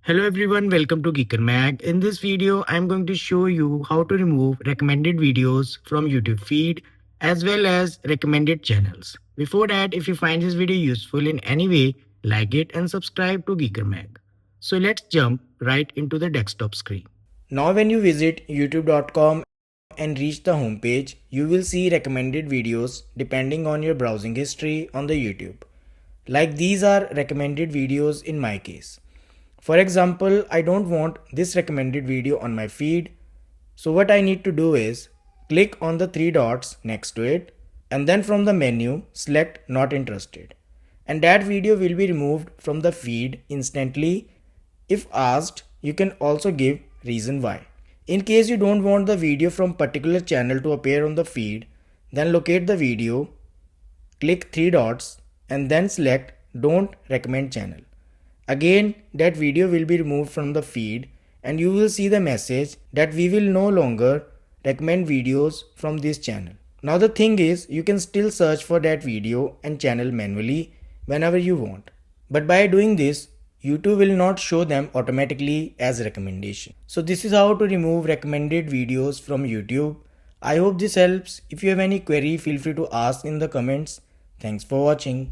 Hello everyone, welcome to Geeker Mag. In this video, I'm going to show you how to remove recommended videos from YouTube feed as well as recommended channels. Before that, if you find this video useful in any way, like it and subscribe to Geeker Mag. So let's jump right into the desktop screen. Now when you visit youtube.com and reach the homepage, you will see recommended videos depending on your browsing history on the YouTube. Like these are recommended videos in my case. For example, I don't want this recommended video on my feed. So what I need to do is click on the three dots next to it and then from the menu select not interested. And that video will be removed from the feed instantly. If asked, you can also give reason why. In case you don't want the video from particular channel to appear on the feed, then locate the video, click three dots and then select don't recommend channel. Again, that video will be removed from the feed and you will see the message that we will no longer recommend videos from this channel. Now the thing is, you can still search for that video and channel manually whenever you want. But by doing this, YouTube will not show them automatically as recommendation. So this is how to remove recommended videos from YouTube. I hope this helps. If you have any query, feel free to ask in the comments. Thanks for watching.